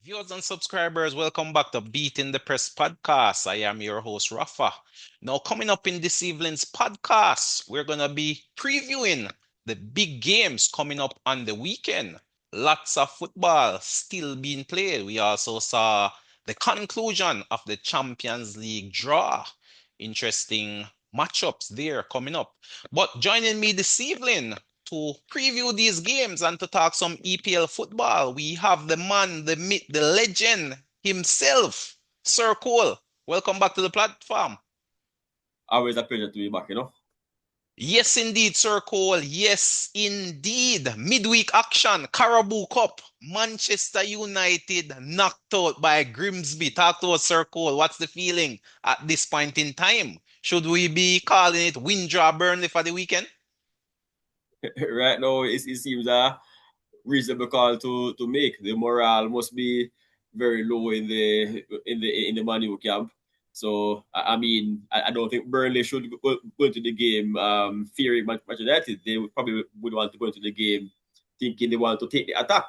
Viewers and subscribers, welcome back to Beating the Press podcast. I am your host, Rafa. Now, coming up in this evening's podcast, we're going to be previewing the big games coming up on the weekend. Lots of football still being played. We also saw the conclusion of the Champions League draw. Interesting matchups there coming up. But joining me this evening to preview these games and to talk some EPL football, we have the man, the myth, the legend himself, Sir Cole. Welcome back to the platform. Always a pleasure to be back. Yes, indeed, Sir Cole. Yes, indeed. Midweek action, Carabao Cup. Manchester United knocked out by Grimsby. Talk to us, Sir Cole. What's the feeling at this point in time? Should we be calling it win, draw, Burnley for the weekend? Right now, it seems a reasonable call to make. The morale must be very low in the Man U camp. So I don't think Burnley should go into the game fearing Manchester United. They probably would want to go into the game thinking they want to take the attack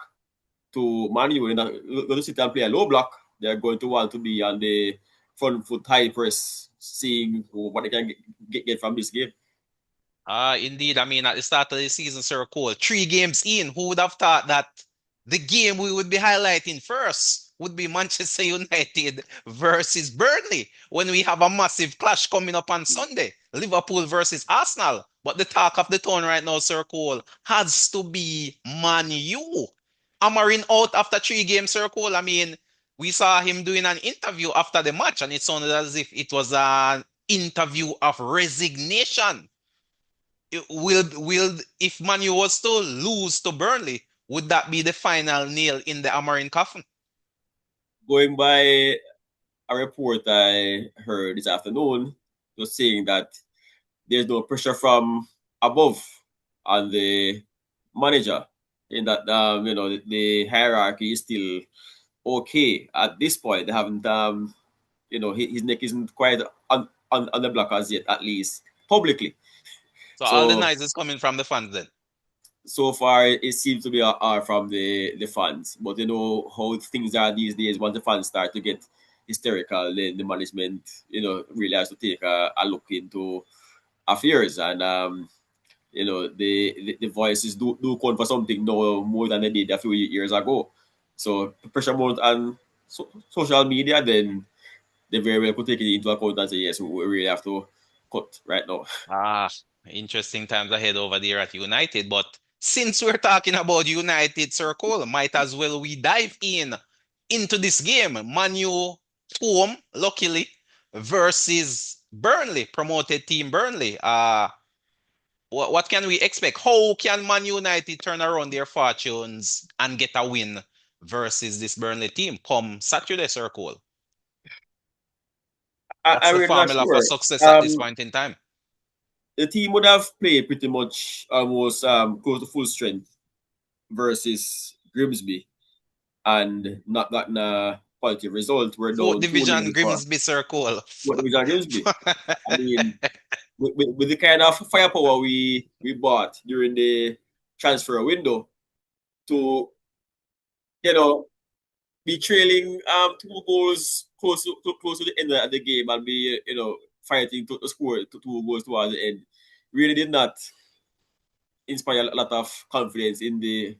to Man U. They're not going to sit and play a low block. They're going to want to be on the front foot high press, seeing what they can get from this game. Indeed. I mean, at the start of the season, Sir Cole, 3 games in, who would have thought that the game we would be highlighting first would be Manchester United versus Burnley when we have a massive clash coming up on Sunday, Liverpool versus Arsenal. But the talk of the town right now, Sir Cole, has to be Man U. Amarin out after 3 games, Sir Cole. I mean, we saw him doing an interview after the match, and it sounded as if it was an interview of resignation. Will if Man U was to lose to Burnley, would that be the final nail in the Amarin coffin? Going by a report I heard this afternoon, was saying that there's no pressure from above on the manager, in that the hierarchy is still okay at this point. They haven't his neck isn't quite on the block as yet, at least publicly. So all the So noise is coming from the fans then. so far it seems to be from the fans, but you know how things are these days. Once the fans start to get hysterical, then the management really has to take a look into affairs. And the voices do count for something now more than they did a few years ago. So pressure mount on social media, then they very well could take it into account and say, yes, we really have to cut right now. Interesting times ahead over there at United. But since we're talking about United, Sir Cole, might as well we dive into this game. Man U home, luckily, versus Burnley, promoted team Burnley. What can we expect? How can Man United turn around their fortunes and get a win versus this Burnley team come Saturday, Sir Cole? What's I'm the really not formula for sure. success at this point in time? The team would have played pretty much almost close to full strength versus Grimsby and not gotten a quality result. We're Fourth down 2-0 division before. Grimsby, Circle. What division Grimsby? I mean, with the kind of firepower we bought during the transfer window to, be trailing 2 goals close to the end of the game and be, fighting to score 2 goals towards the end really did not inspire a lot of confidence in the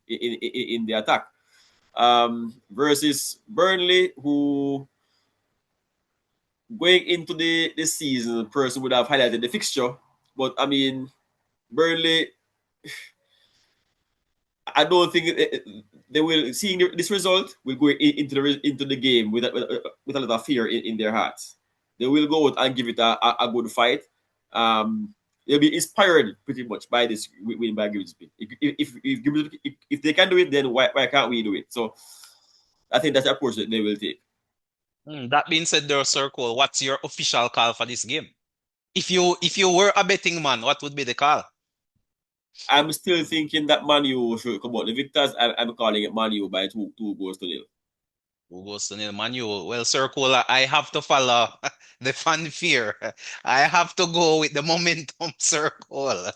attack. Versus Burnley, who going into the season, person would have highlighted the fixture, but I mean, Burnley, I don't think they will, seeing this result, will go into the game with a lot of fear in their hearts. They will go out and give it a good fight. They'll be inspired pretty much by this win by Grimsby. If they can do it, then why can't we do it? So I think that's the approach that they will take. That being said, there, Circle, what's your official call for this game? If you were a betting man, what would be the call? I'm still thinking that Man U should come out the victors. I'm calling it Man U by 2 goals to 0. 2 goals to 0, Man U. Well, Circle, I have to follow the fanfare. I have to go with the momentum, Circle.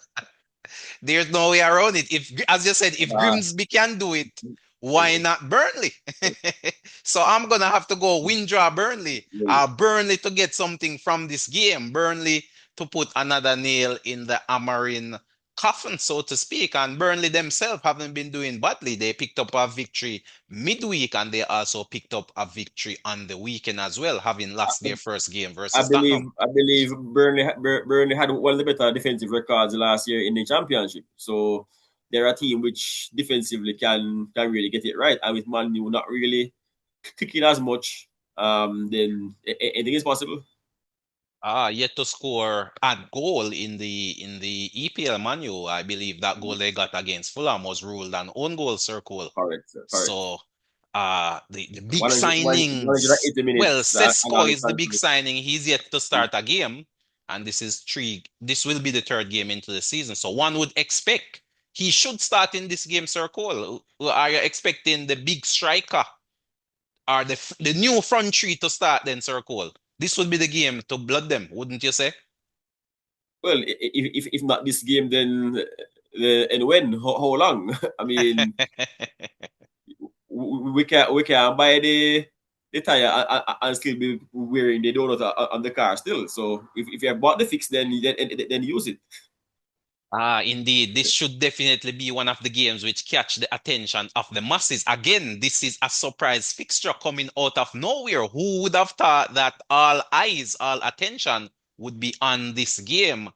There's no way around it. If, as you said, if Grimsby can do it, why not Burnley? So I'm gonna have to go win draw Burnley. Burnley to get something from this game. Burnley to put another nail in the Amarin coffin, so to speak. And Burnley themselves haven't been doing badly. They picked up a victory midweek and they also picked up a victory on the weekend as well, having lost their first game I versus believe Tottenham. I believe Burnley had one of the better defensive records last year in the championship. So they're a team which defensively can really get it right. And with Man U not really kicking as much, then anything is possible. Yet to score a goal in the EPL manual. I believe that goal they got against Fulham was ruled an own goal circle. Correct, sir. Correct. So the big 180 signings. Well, minutes Sesko analysis is the big confirmed. signing. He's yet to start a game, and this is three. This will be the third game into the season. So one would expect he should start in this game, Sir Cole. Are you expecting the big striker or the new front three to start then, Sir Cole? This would be the game to blood them, wouldn't you say? Well, if not this game, then and when? How long? I mean, we can buy the tire and still be wearing the donut on the car still. So if you have bought the fix, then use it. Indeed. This should definitely be one of the games which catch the attention of the masses. Again, this is a surprise fixture coming out of nowhere. Who would have thought that all eyes, all attention would be on this game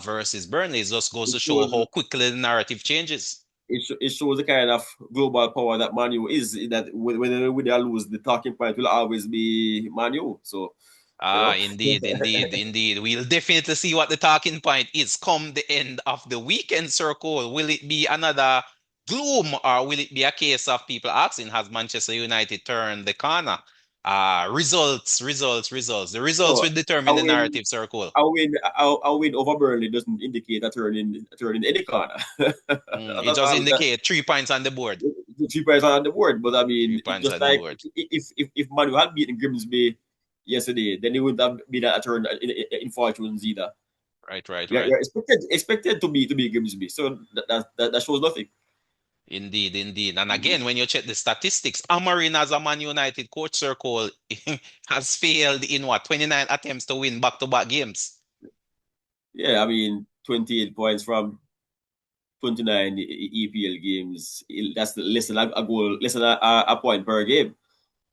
versus Burnley? It just goes It to show shows how quickly the narrative changes. it shows the kind of global power that Manu is. That when they lose, the talking point will always be Manu. So you know. Indeed, indeed, indeed. We'll definitely see what the talking point is come the end of the weekend circle. Will it be another gloom or will it be a case of people asking, has Manchester United turned the corner? Results. The results So will a determine the win, narrative circle. a win over Burnley doesn't indicate a turn in any corner. It That's does all. indicate 3 points on the board. The 3 points are on the board. But I Three mean, it's points just on the like board. if Manu had beaten Grimsby yesterday, then it wouldn't have been a turn in fortunes either. Right. You're expected to be Grimsby, so that shows nothing. Indeed. And Mhm. again, when you check the statistics, Amarin as a Man United coach circle has failed in what, 29 attempts to win back-to-back games. Yeah, I mean, 28 points from 29 EPL games. That's less than a goal, less than a point per game.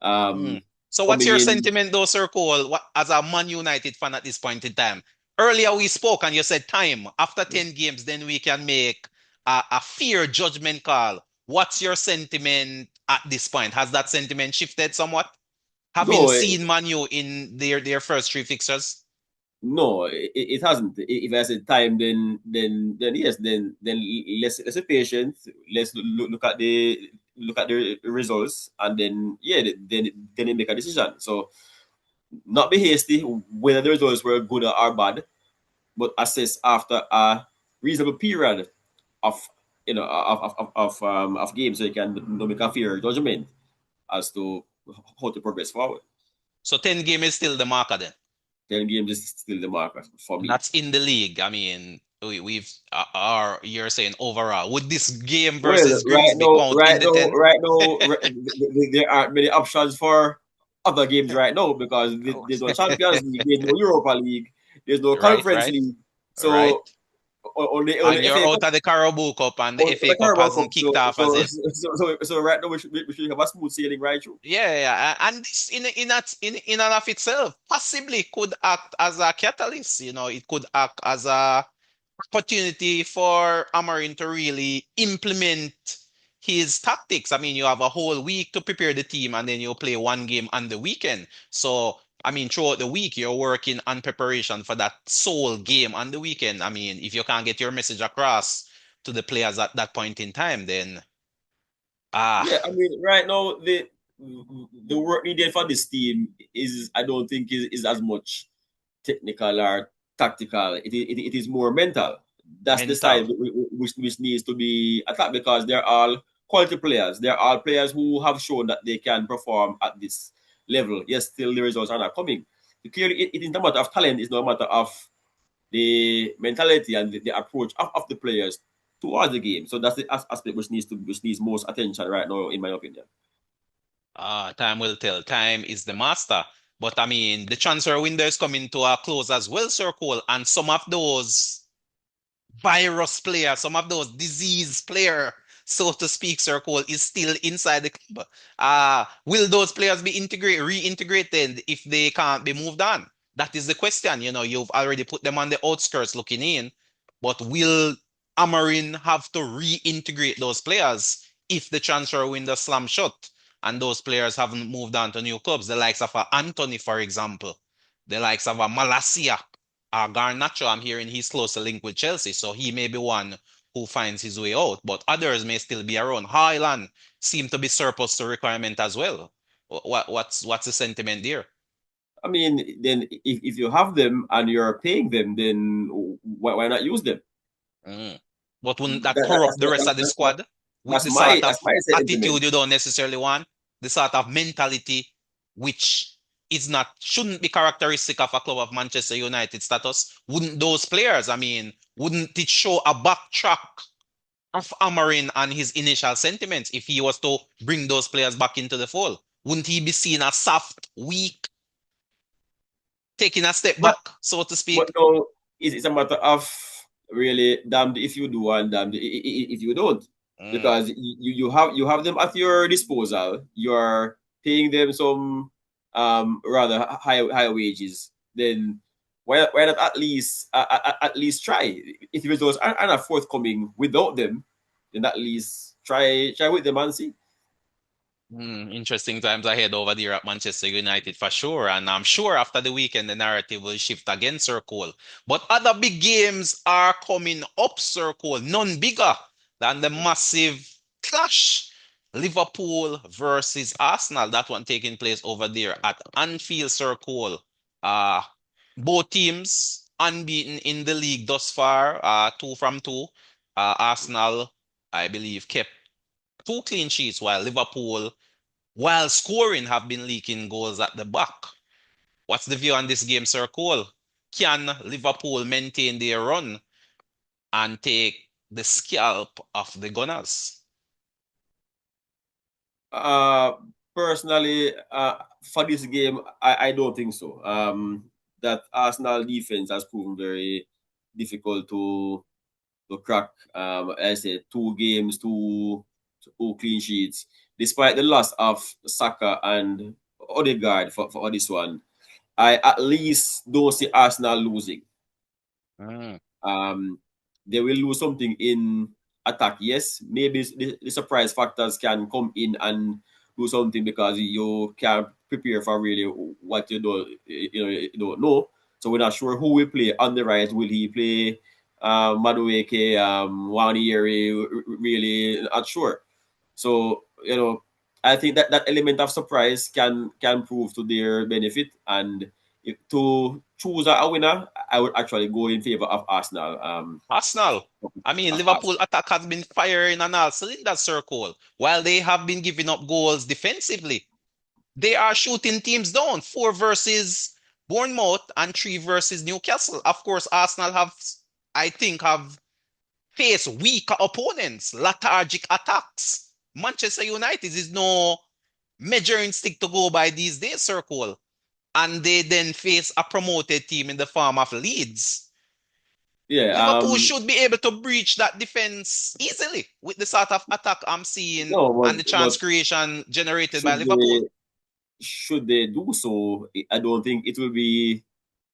Hmm. Um, So what's coming your in, sentiment though, Sir Cole, as a Man United fan at this point in time? Earlier we spoke and you said time. After 10 games, then we can make a fair judgment call. What's your sentiment at this point? Has that sentiment shifted somewhat? Having no, seen Man U in their first three fixtures? no, it hasn't. If I said time, then yes, then let's be patient. Let's look at the results, and then yeah, then they make a decision. So not be hasty whether the results were good or bad, but assess after a reasonable period of of games, so you can make a fair judgment as to how to progress forward. So 10 game is still the marker then. 10 games is still the marker for And me. that's in the league. I mean, we've you're saying overall, would this game Well, versus Grimsby count in the 10? there aren't many options for other games right now because Oh. there's no Champions League, there's no Europa League, there's no Right, Conference right, League. right. So only And you're FA Cup, out of the Carabao Cup and the on FA the Cup Carabao hasn't Cup. kicked So off as so yet. so so, so right now we should have a smooth sailing right through. Yeah. And this in and of itself possibly could act as a catalyst. It could act as a opportunity for Amarin to really implement his tactics. I mean, you have a whole week to prepare the team and then you play one game on the weekend. So, I mean, throughout the week, you're working on preparation for that sole game on the weekend. I mean, if you can't get your message across to the players at that point in time, then ah, Yeah, I mean, right now the work needed for this team is I don't think is as much technical or tactical. It is more mental. That's the side mental. which needs to be attacked because they're all quality players. They're all players who have shown that they can perform at this level. Yes, still the results are not coming. Clearly, it is not a matter of talent. It's not a matter of the mentality and the approach of the players towards the game. So that's the aspect which needs most attention right now, in my opinion. Time will tell. Time is the master. But I mean, the transfer window is coming to a close as well, Sir Cole, and some of those virus player, some of those disease player, so to speak, Sir Cole, is still inside the club. Will those players be reintegrated if they can't be moved on? That is the question. You know, you've already put them on the outskirts looking in, but will Amarin have to reintegrate those players if the transfer window slam shut and those players haven't moved on to new clubs? The likes of a Anthony, for example, the likes of a Malasia, Garnacho, I'm hearing he's closely linked with Chelsea, so he may be one who finds his way out, but others may still be around. Highland seem to be surplus to requirement as well. What's the sentiment there? I mean, then if you have them and you're paying them, then why not use them? Mm. But wouldn't that corrupt the rest of the squad with That's the sort of my sentiment. attitude you don't necessarily want, the sort of mentality which is not shouldn't be characteristic of a club of Manchester United status? Wouldn't those players, I mean, wouldn't it show a backtrack of Amarin and his initial sentiments if he was to bring those players back into the fold? Wouldn't he be seen as soft, weak, taking a step But back, so to but speak? no, it's a matter of really damned if you do and damned if you don't, Mm. because you have them at your disposal. You're paying them some rather high wages. Then why not at least try? If the results are not forthcoming without them, then at least try with them and see. Interesting times ahead over there at Manchester United for sure. And I'm sure after the weekend, the narrative will shift again, Sir Cole. But other big games are coming up, Sir Cole. None bigger than the massive clash. Liverpool versus Arsenal. That one taking place over there at Anfield, Sir Cole. Uh, both teams unbeaten in the league thus far, two from two. Arsenal, I believe, kept two clean sheets, while Liverpool, while scoring, have been leaking goals at the back. What's the view on this game, Sir Cole? Can Liverpool maintain their run and take the scalp of the Gunners? Uh, Personally, for this game, I don't think so. That Arsenal defense has proven very difficult to crack. I said 2 games, two clean sheets, despite the loss of Saka and Odegaard for this one. I at least don't see Arsenal losing. Mm. Um, they will lose something in attack. Yes, maybe the surprise factors can come in and do something because you can't prepare for really what you don't know. So we're not sure who will play on the right. Will he play Madueke, Wanieri? Really not sure. So I think that that element of surprise can prove to their benefit. And to choose a winner, I would actually go in favor of Arsenal. Arsenal. I mean, Of Liverpool Arsenal. attack has been firing on all cylinders, Sir Cole, while they have been giving up goals defensively. They are shooting teams down. Four versus Bournemouth and three versus Newcastle. Of course, Arsenal have, I think, have faced weaker opponents, lethargic attacks. Manchester United is no measuring stick to go by these days, Sir Cole. And they then face a promoted team in the form of Leeds. Yeah. Liverpool should be able to breach that defense easily with the sort of attack I'm seeing No, and the but chance creation generated by should Liverpool. they do so, I don't think it will be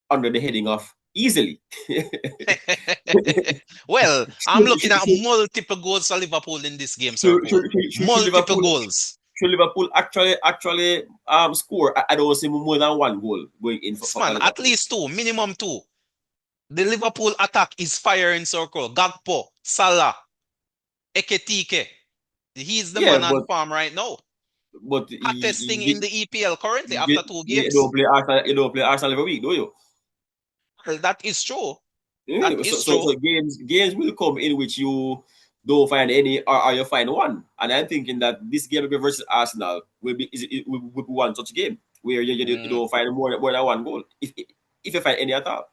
under the heading of easily. Well, I'm should, looking should, at should, multiple goals for Liverpool in this game, Sir should, Cole. should Multiple Liverpool goals. actually score? I don't see more than one goal going in Yes, for man, at Liverpool. least two, minimum two. The Liverpool attack is firing, Sir Cole. Gakpo, Salah, Eketike. He's the Yeah, man on farm right now. but Hottest thing in the EPL currently after two you games. don't play Arsenal every week, do you? Well, that is true. That Yeah, is true. so games will come in which you don't find any, or you find one. And I'm thinking that this game versus Arsenal will be one such game where you Mm. don't find more than one goal if you find any at all.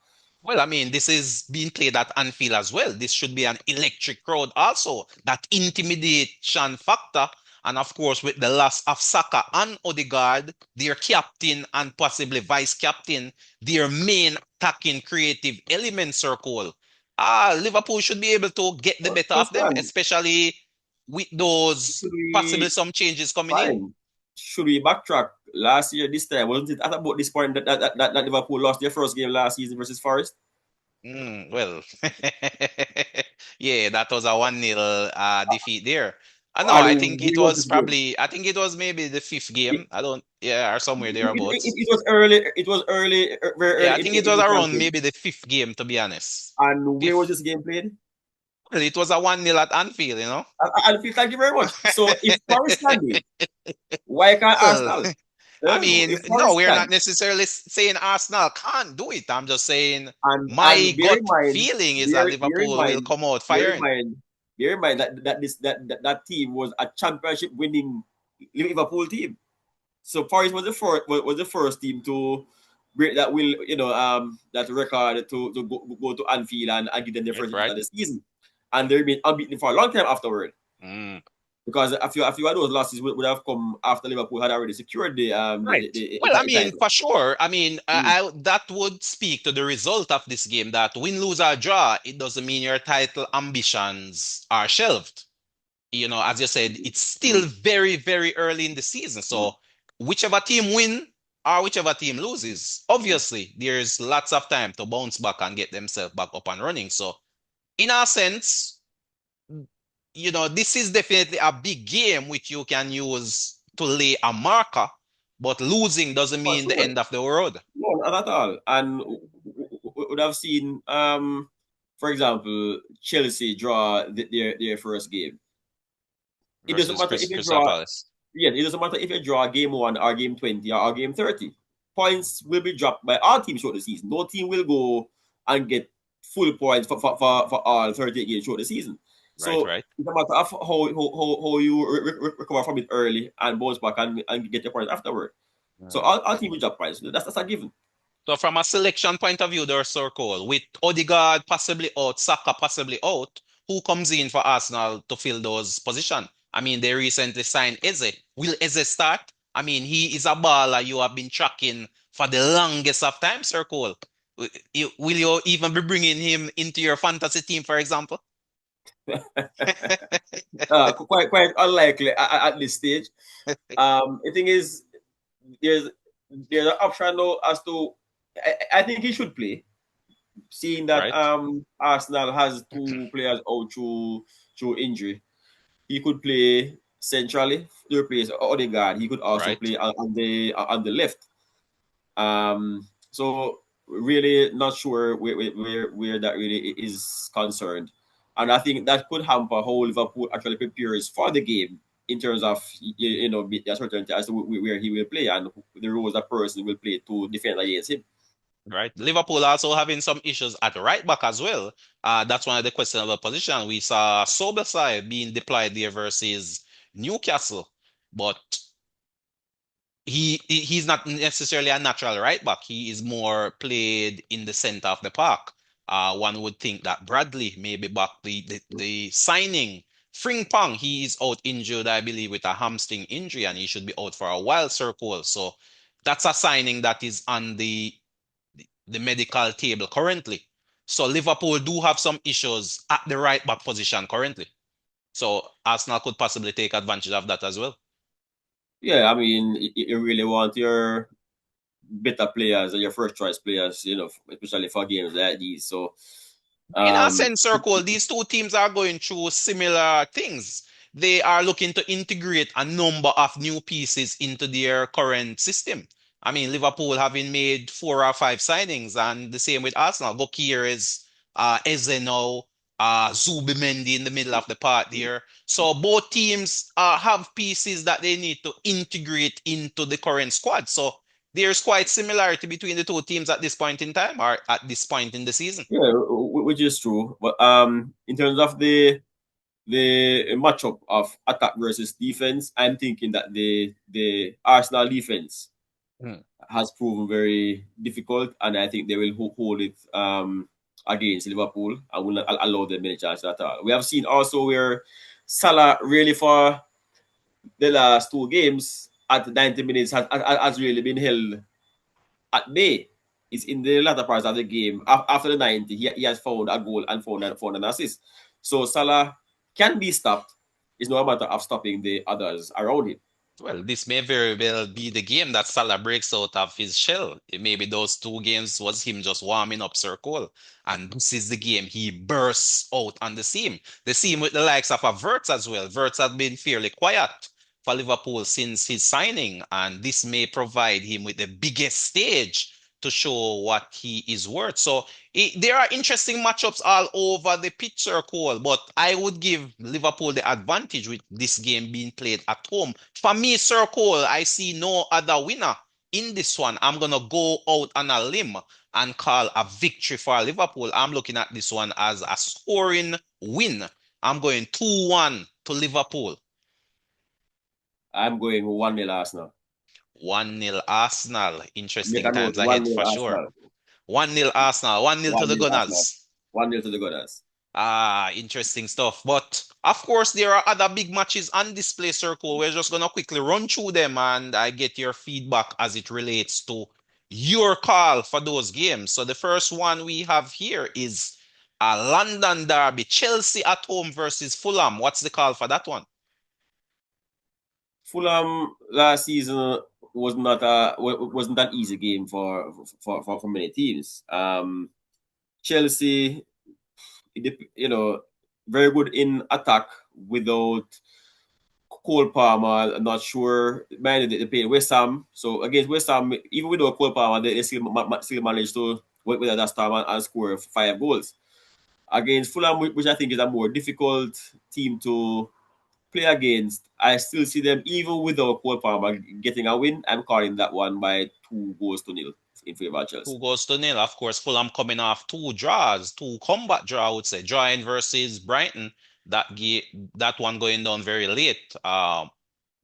Well, I mean, this is being played at Anfield as well. This should be an electric crowd also. That intimidation factor And of course, with the loss of Saka and Odegaard, their captain and possibly vice captain, their main attacking creative element circle. Liverpool should be able to get the better of First them, man, especially with those should possibly we some changes coming in. fine? Should we backtrack? Last year, this time, wasn't it at about this point that Liverpool lost their first game last season versus Forest? Well, yeah, that was a 1-0 defeat there. I know, I And think it where was was this game? probably, I think it was maybe the fifth It, game. I don't, yeah, or somewhere thereabouts. it was early. It was early, very Yeah, I early think it in was the around campaign. maybe the fifth game, to be honest. And where was Fifth. this game played? Well, it was a 1-0 at Anfield, you know? And thank you very much. So if Forest can do it, why can't Well, Arsenal? I mean, If no, Forest we're not can, necessarily saying Arsenal can't do it. I'm just saying my and bear in gut mind, feeling is that bear in Liverpool will mind, come out bear in firing. mind, bear in mind that team was a championship winning Liverpool team. So Forest was the first team to break that that record to go to Anfield and give them their first defeat Right? of the season, and they've been unbeaten for a long time afterward. Mm. Because a few of those losses would have come after Liverpool had already secured Right. Well, I the mean, title. for sure. I mean, Mm. that would speak to the result of this game that win, lose, or draw, it doesn't mean your title ambitions are shelved. You know, as you said, it's still Mm. very, very early in the season. Mm. So whichever team win or whichever team loses, obviously there's lots of time to bounce back and get themselves back up and running. So in a sense, you know, this is definitely a big game which you can use to lay a marker, but losing doesn't For mean the sure. end of the world. No, not at all. And we would have seen, for example, Chelsea draw their first game. It doesn't Versus matter if you Crystal draw, Palace. yeah, it doesn't matter if you draw game 1 or game 20 or game 30. Points will be dropped by all teams throughout the season. No team will go and get full points for all 38 games throughout the season. Right, So right. it's a matter of how you recover from it early and bounce back and get your points afterward. So Mm. all teams will drop points. That's a given. So from a selection point of view, there's circle with Odegaard possibly out, Saka possibly out. Who comes in for Arsenal to fill those positions? I mean, they recently signed Eze. Will Eze start? I mean, he is a baller you have been tracking for the longest of time, circle. Will you even be bringing him into your fantasy team, for example? Quite unlikely at this stage. The thing is, there's there's an option now as to I think he should play, seeing that Right, Arsenal has two players out through injury. He could play centrally to replace Odegaard. He could also right, play on the left. So really not sure where that really is concerned, and I think that could hamper how Liverpool actually prepares for the game in terms of the uncertainty as to where he will play and the roles that person will play to defend against him. right. Liverpool also having some issues at right back as well. That's one of the questionable positions. We saw Sobasai being deployed there versus Newcastle, but he's not necessarily a natural right back. He is more played in the center of the park. One would think that Bradley may be back. The signing Frimpong, he is out injured, I believe, with a hamstring injury, and he should be out for a while. Circle. So that's a signing that is on the medical table currently. So Liverpool do have some issues at the right back position currently. So Arsenal could possibly take advantage of that as well. Yeah, I mean, you really want your better players or your first choice players, especially for games like these. So, In a um, sense, circle, these two teams are going through similar things. They are looking to integrate a number of new pieces into their current system. I mean, Liverpool having made 4 or 5 signings, and the same with Arsenal. Gokieres, Eze now, Zubimendi in the middle of the part there. So both teams have pieces that they need to integrate into the current squad. So there's quite similarity between the two teams at this point in time or at this point in the season. yeah, which is true. But in terms of the matchup of attack versus defense, I'm thinking that the Arsenal defense Hmm. has proven very difficult, and I think they will hold it against Liverpool and will not allow them any chance at all. We have seen also where Salah really for the last two games at 90 minutes has really been held at bay. It's in the latter parts of the game. After the 90, he has found a goal and found an assist. So Salah can be stopped. It's no matter of stopping the others around him. Well, this may very well be the game that Salah breaks out of his shell. Maybe those two games was him just warming up Circle. And this is the game he bursts out on the scene. The scene with the likes of a Verts as well. Verts has been fairly quiet for Liverpool since his signing, and this may provide him with the biggest stage to show what he is worth. So there are interesting matchups all over the pitch, Circle, but I would give Liverpool the advantage with this game being played at home. For me, Circle, I see no other winner in this one. I'm going to go out on a limb and call a victory for Liverpool. I'm looking at this one as a scoring win. I'm going 2-1 to Liverpool. I'm going 1-0 Arsenal. 1-0 Arsenal. Make Interesting a note, times ahead 1-0 for sure. Arsenal. 1-0 Arsenal. 1-0 to the 1-0 Arsenal. Gunners. 1-0 to the Gunners. Ah, interesting stuff. But of course, there are other big matches on display, Circle. We're just gonna quickly run through them and I get your feedback as it relates to your call for those games. So the first one we have here is a London derby, Chelsea at home versus Fulham. What's the call for that one? Fulham last season wasn't an easy game for many teams. Chelsea, very good in attack without Cole Palmer. I'm not sure. Man, they played West Ham. So against West Ham, even without Cole Palmer, they still managed to work with that star and score 5 goals. Against Fulham, which I think is a more difficult team to play against, I still see them, even without Cole Palmer, getting a win. I'm calling that one by 2 goals to 0 in favor of Chelsea. 2 goals to 0. Of course, Fulham coming off two draws, two combat draw, I would say. Drawing versus Brighton. That one going down very late.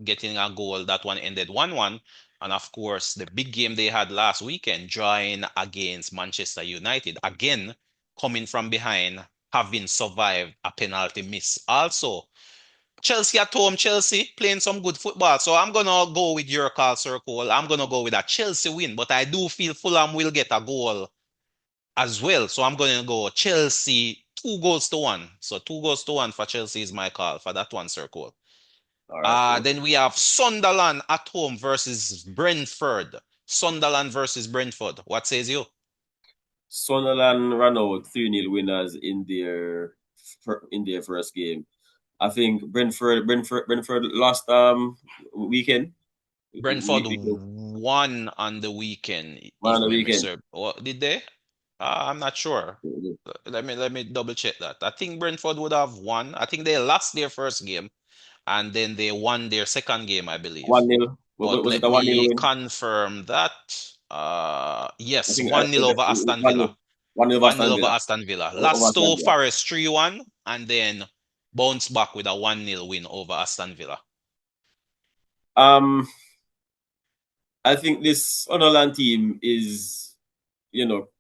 Getting a goal. That one ended 1-1. And of course, the big game they had last weekend, drawing against Manchester United. Again, coming from behind, having survived a penalty miss. Also, Chelsea at home, Chelsea playing some good football. So I'm gonna go with your call, Circle. I'm gonna go with a Chelsea win, but I do feel Fulham will get a goal as well. So I'm gonna go Chelsea 2 goals to 1. So 2 goals to 1 for Chelsea is my call for that one, Circle. All right, cool. Then we have Sunderland at home versus Brentford. Sunderland versus Brentford. What says you? Sunderland ran out 3-0 winners in their first game. I think Brentford lost weekend. Brentford Weekend. won on the weekend, On if the memory weekend. serves. Did they? I'm not sure. Let me double check that. I think Brentford would have won. I think they lost their first game and then they won their second game, I believe. 1-0. But Was it let a 1-0 me win? confirm that. I Yes, think 1-0 over Aston 1-0. Villa. 1-0 of 1-0 Aston over Villa. Aston Villa. Over Lost Aston to Villa. Forest 3-1 and then bounce back with a 1-0 win over Aston Villa. Um, I think this Sunderland team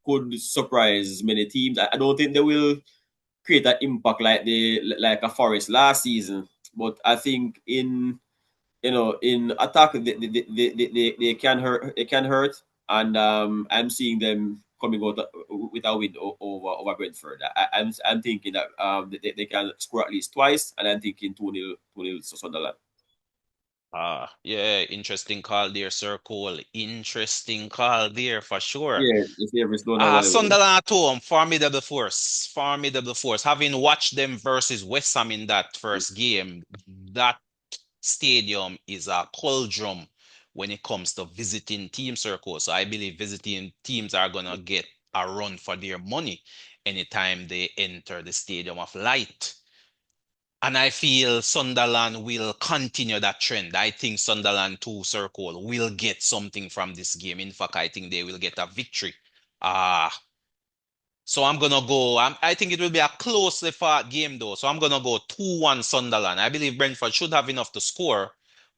could surprise many teams. I don't think they will create an impact like a Forest last season, but I think in attack they can hurt. They can hurt, and I'm seeing them coming out with a win over Brentford. I'm thinking that they can score at least twice, and I'm thinking 2-0 to Sunderland. Yeah, interesting call there, Sir Cole. Interesting call there for sure. Yeah, the favorites don't have anyone. Sunderland at home, formidable force. Formidable force. Having watched them versus West Ham in that first game, that stadium is a cauldron when it comes to visiting team circles. So I believe visiting teams are gonna get a run for their money anytime they enter the Stadium of Light. And I feel Sunderland will continue that trend. I think Sunderland 2 circle will get something from this game. In fact, I think they will get a victory. Uh, so I'm gonna go. I think it will be a closely fought game though. So I'm gonna go 2-1 Sunderland. I believe Brentford should have enough to score,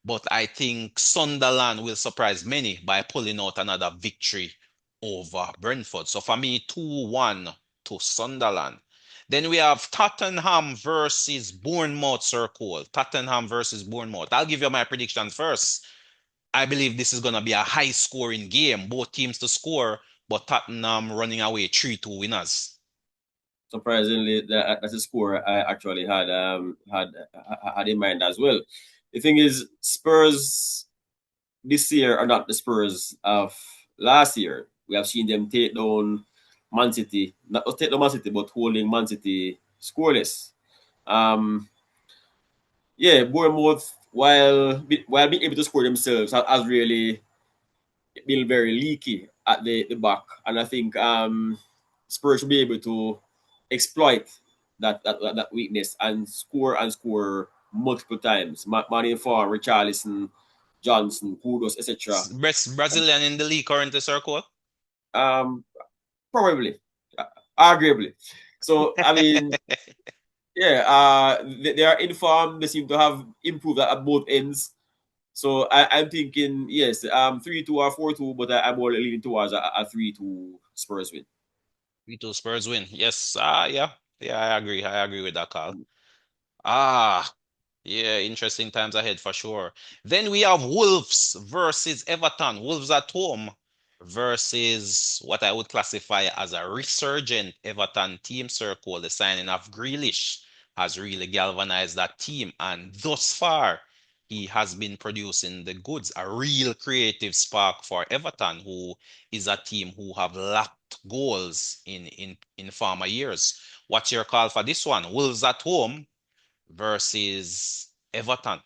but I think Sunderland will surprise many by pulling out another victory over Brentford. So for me, 2-1 to Sunderland. Then we have Tottenham versus Bournemouth, Sir Cole. Tottenham versus Bournemouth. I'll give you my predictions first. I believe this is going to be a high scoring game. Both teams to score, but Tottenham running away 3-2 winners. Surprisingly, that's a score I actually had in mind as well. The thing is, Spurs this year are not the Spurs of last year. We have seen them take down Man City, not take down Man City, but holding Man City scoreless. Um, yeah, Bournemouth, while being able to score themselves, has really been very leaky at the back, and I think Spurs should be able to exploit that weakness and score multiple times. Manny Farr, Richarlison, Johnson, Kudos, etc. Best Brazilian in the league currently, Sir Cole. Um, Probably, arguably. So I mean, yeah, they are informed. They seem to have improved at both ends. So I'm thinking yes, 3-2 or 4-2, but I'm more leaning towards a 3-2 Spurs win. 3-2 Spurs win. Yes. Yeah. Yeah, I agree. I agree with that call. Ah, yeah, interesting times ahead for sure. Then we have Wolves versus Everton. Wolves at home versus what I would classify as a resurgent Everton team. Circle. The signing of Grealish has really galvanized that team, and thus far he has been producing the goods. A real creative spark for Everton, who is a team who have lacked goals in former years. What's your call for this one? Wolves at home versus Everton.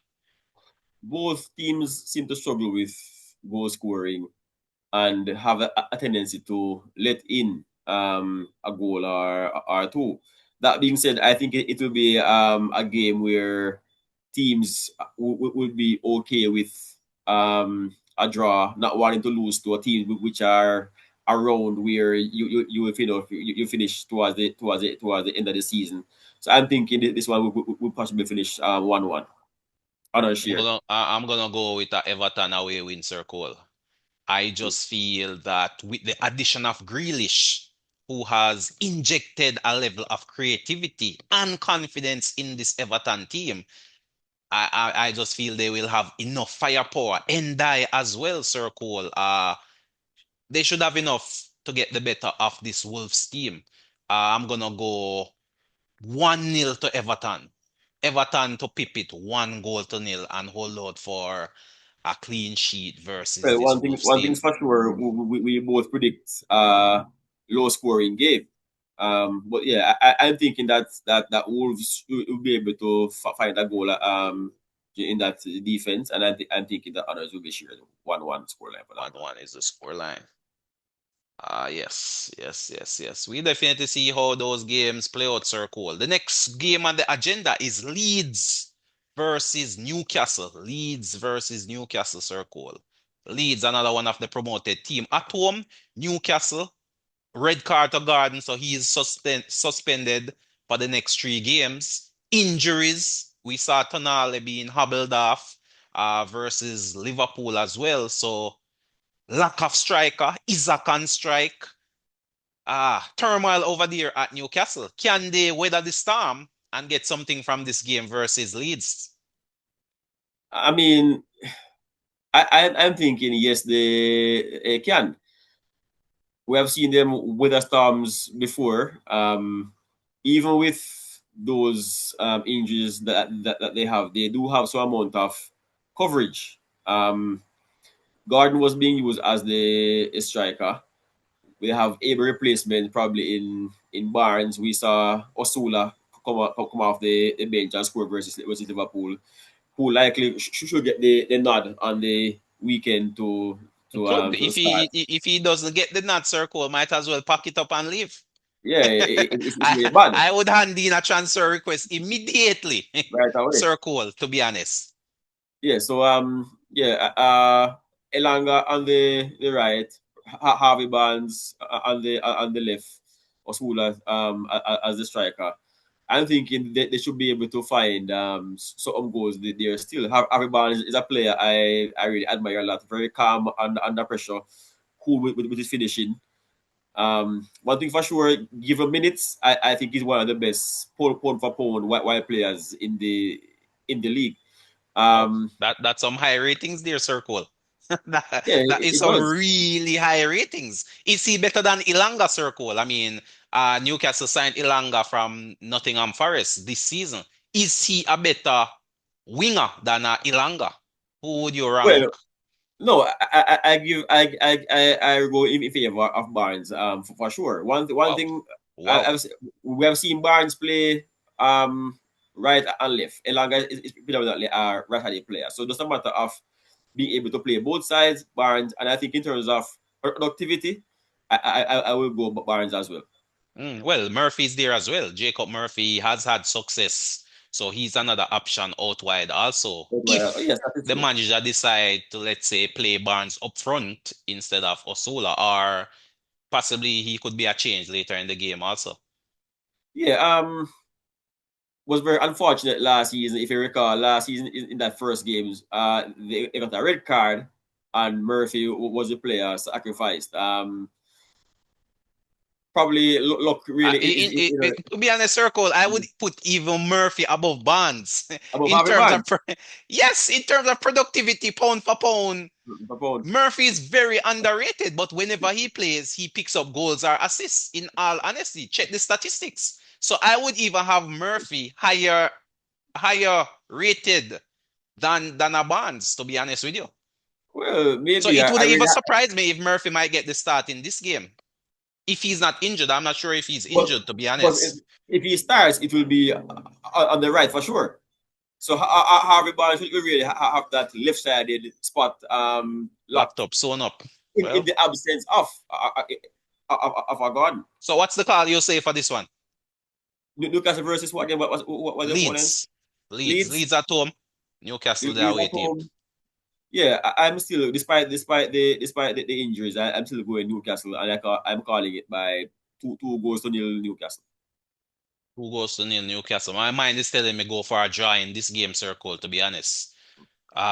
Both teams seem to struggle with goal scoring and have a tendency to let in a goal or two. That being said, I think it will be a game where teams would be okay with a draw, not wanting to lose to a team which are around where you finish towards the end of the season. So I'm thinking this one will possibly finish 1-1 on our share. I'm gonna go with a Everton away win circle. I just feel that with the addition of Grealish, who has injected a level of creativity and confidence in this Everton team, I just feel they will have enough firepower. And I as well, Sir Cole. They should have enough to get the better of this Wolves team. I'm gonna go 1-0 to Everton. Everton to pip it 1-0 and hold out for a clean sheet versus Well, this Wolves one thing's team. for sure, we both predict low scoring game. But yeah, I'm thinking that Wolves will be able to find a goal in that defense, and I'm thinking that others will be shared 1-1 scoreline for that one. 1-1 is the scoreline. Yes, yes, yes, yes. We definitely see how those games play out, Sir Cole. The next game on the agenda is Leeds versus Newcastle. Leeds versus Newcastle, Sir Cole. Leeds, another one of the promoted team. At home, Newcastle, red card to Garden, so he is suspended for the next 3 games. Injuries, we saw Tonali being hobbled off versus Liverpool as well. So lack of striker, Isaac on strike. Turmoil over there at Newcastle. Can they weather the storm and get something from this game versus Leeds? I mean, I'm thinking yes, they can. We have seen them weather storms before. Even with those injuries that they have, they do have some amount of coverage. Gordon was being used as the striker. We have able replacement probably in Barnes. We saw Osula come off the bench and score versus Liverpool, who likely should get the nod on the weekend It could. to If start. he doesn't get the nut circle, might as well pack it up and leave. Yeah, it's really I bad I would hand in a transfer request immediately. right away. Circle, to be honest. Yeah, so Elanga on the right, Harvey Barnes on the left, Osula as the striker. I'm thinking they should be able to find some goals there still. Harvey Barnes is a player I really admire a lot. Very calm under pressure, cool with his finishing. One thing for sure, given minutes, I think he's one of the best pound for pound wide players in the league. Wow, Um, that's some high ratings there, Sir Cole. That, yeah, that is it some does. really high ratings. Is he better than Ilanga, Sir Cole? I mean, Newcastle signed Ilanga from Nottingham Forest this season. Is he a better winger than Ilanga? Who would you rank? Well, no, I give I go in favor of Barnes for sure. One Wow, thing I, wow. I've, we have seen Barnes play right and left. Elanga is predominantly a right-handed player, so just a matter of being able to play both sides. Barnes, and I think in terms of productivity, I will go Barnes as well. Well, Murphy's there as well. Jacob Murphy has had success, so he's another option out wide also. Well, If yes, that is the true. manager decide to, let's say, play Barnes up front instead of Osula, or possibly he could be a change later in the game also. Yeah, was very unfortunate last season. If you recall, last season in that first games, they got a red card, and Murphy was the player sacrificed. Probably look really To be honest, Circle, I would put even Murphy above Barnes above in Harvey terms of Barnes. yes, in terms of productivity, pound for pound. Upon. Murphy is very underrated, but whenever he plays, he picks up goals or assists. In all honesty, check the statistics. So I would even have Murphy higher rated than a Barnes, to be honest with you. Well, So maybe it I wouldn't really even surprise me if Murphy might get the start in this game. If he's not injured, I'm not sure if he's but injured, to be but honest. if he starts, it will be on the right for sure. So Harvey Barnes will really have that left-sided spot Locked locked up, sewn up. in Well, the absence of a Gordon. so what's the call you say for this one? Newcastle versus what? What was the opponent? Leeds. Leeds. Leeds. Leeds at home. Newcastle the Leeds away at team. home. Yeah, I'm still despite the injuries, I'm still going Newcastle, and I'm calling it by two goals to nil Newcastle. Who goes to nil Newcastle? My mind is telling me go for a draw in this game circle, to be honest.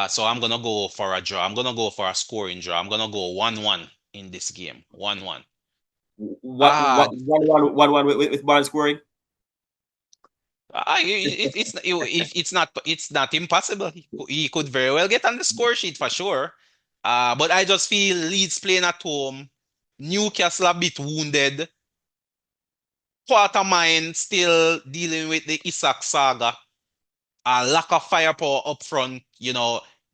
So I'm gonna go for a draw. I'm gonna go for a scoring draw. I'm gonna go 1-1 in this game. 1-1. Ah, One with Barnes scoring. it's not impossible. He could very well get on the score sheet for sure. But I just feel Leeds playing at home. Newcastle a bit wounded. Quartermine still dealing with the Isak saga. A lack of firepower up front.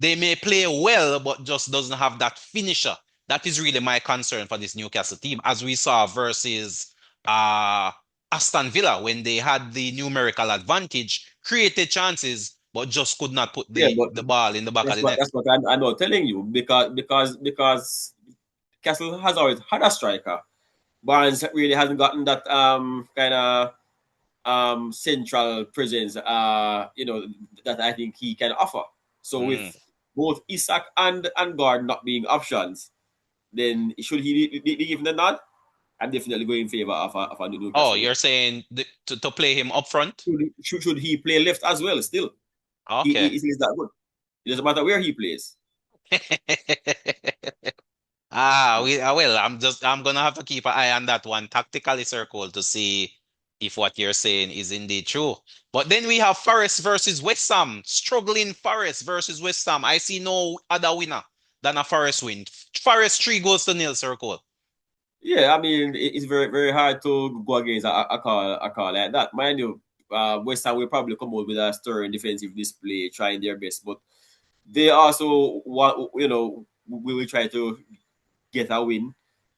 They may play well, but just doesn't have that finisher. That is really my concern for this Newcastle team, as we saw versus uh, Aston Villa when they had the numerical advantage, created chances, but just could not put Yeah, the, but the ball in the back of that's the what net. that's what I'm not telling you because Castle has always had a striker. Barnes really hasn't gotten that kind of central presence, that I think he can offer. So Mm. with both Isak and Guard not being options, then should he be given a nod? I'm definitely going in favor of a Oh, Newcastle win. you're saying to play him up front? Should he play left as well? Still, Okay. he's that good. It doesn't matter where he plays. Well, I'm gonna have to keep an eye on that one tactically circle to see if what you're saying is indeed true. But then we have Forest versus West Ham, struggling Forest versus West Ham. I see no other winner than a Forest win. Forest 3 goals to nil circle. Yeah, I mean it's very very hard to go against a call like that. Mind you, West Ham will probably come out with a stirring defensive display, trying their best, but they also want we will try to get a win,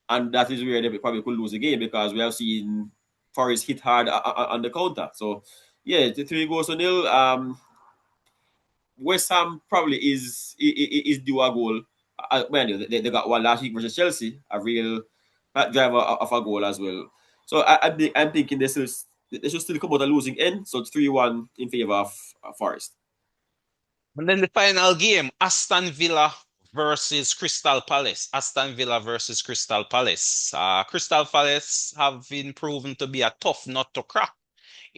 and that is where they probably could lose the game because we have seen Forest hit hard on the counter. So yeah, the 3 goals to nil. West Ham probably is due a goal. Man, they got one last week versus Chelsea, a real driver of a goal as well. So I'm thinking they should still come out a losing end. So 3-1 in favor of Forest. And then the final game, Aston Villa versus Crystal Palace. Aston Villa versus Crystal Palace. Crystal Palace have been proven to be a tough nut to crack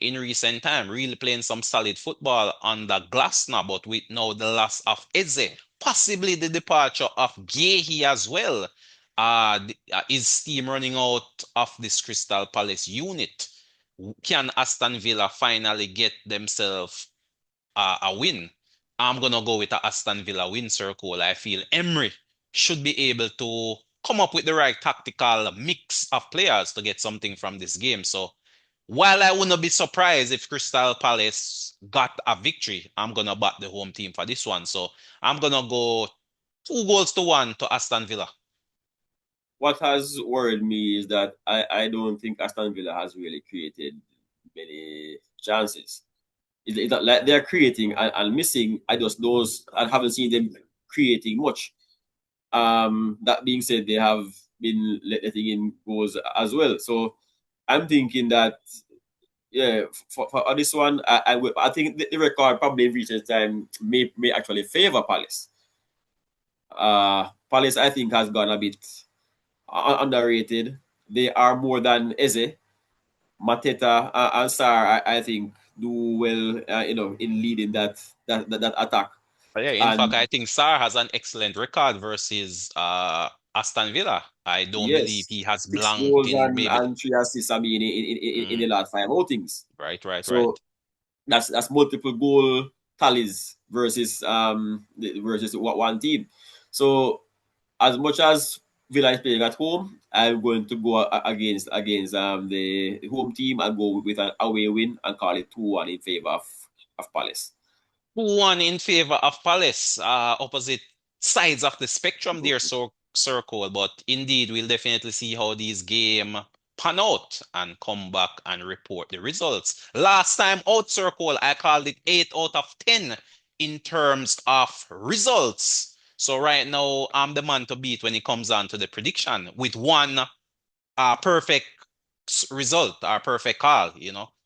in recent time, really playing some solid football under Glasner, but with now the loss of Eze, possibly the departure of Gehi as well. Is steam running out of this Crystal Palace unit? Can Aston Villa finally get themselves a win? I'm gonna go with a Aston Villa win, circle. I feel Emery should be able to come up with the right tactical mix of players to get something from this game. So while I wouldn't be surprised if Crystal Palace got a victory, I'm gonna back the home team for this one. So I'm gonna go 2 goals to 1 to Aston Villa. What has worried me is that I don't think Aston Villa has really created many chances. It's not like they're creating and missing. I just those I haven't seen them creating much. That being said, they have been letting in goals as well. So I'm thinking that yeah, for this one, I think the record probably in recent time may actually favor Palace. Palace I think has gone a bit underrated. They are more than Eze, Mateta, and Sar. I think do well, in leading that attack. Yeah, in fact, And I think Sarr has an excellent record versus Aston Villa. I don't believe yes, he has six blanked goals in maybe. and three assists. I mean, in the Mm, last five outings. right, right, right. So that's multiple goal tallies versus versus one team. So as much as Villa is playing at home, I'm going to go against the home team and go with an away win and call it 2-1 in favor of Palace. 2-1 in favor of Palace. Opposite sides of the spectrum there, so circle. But indeed, we'll definitely see how these game pan out and come back and report the results. Last time out circle, I called it 8 out of 10 in terms of results. So right now, I'm the man to beat when it comes on to the prediction with one perfect result or perfect call,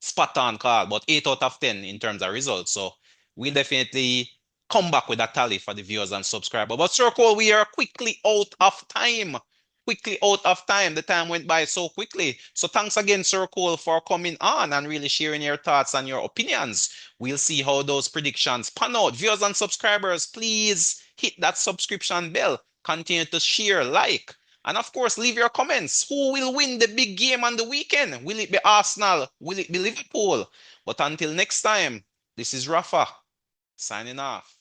spot on call, but 8 out of 10 in terms of results. So we'll definitely come back with a tally for the viewers and subscribers. But Circle, we are quickly out of time. Quickly out of time. The time went by so quickly. So thanks again, Circle, for coming on and really sharing your thoughts and your opinions. We'll see how those predictions pan out. Viewers and subscribers, please hit that subscription bell. Continue to share, like, and of course, leave your comments. Who will win the big game on the weekend? Will it be Arsenal? Will it be Liverpool? But until next time, this is Rafa signing off.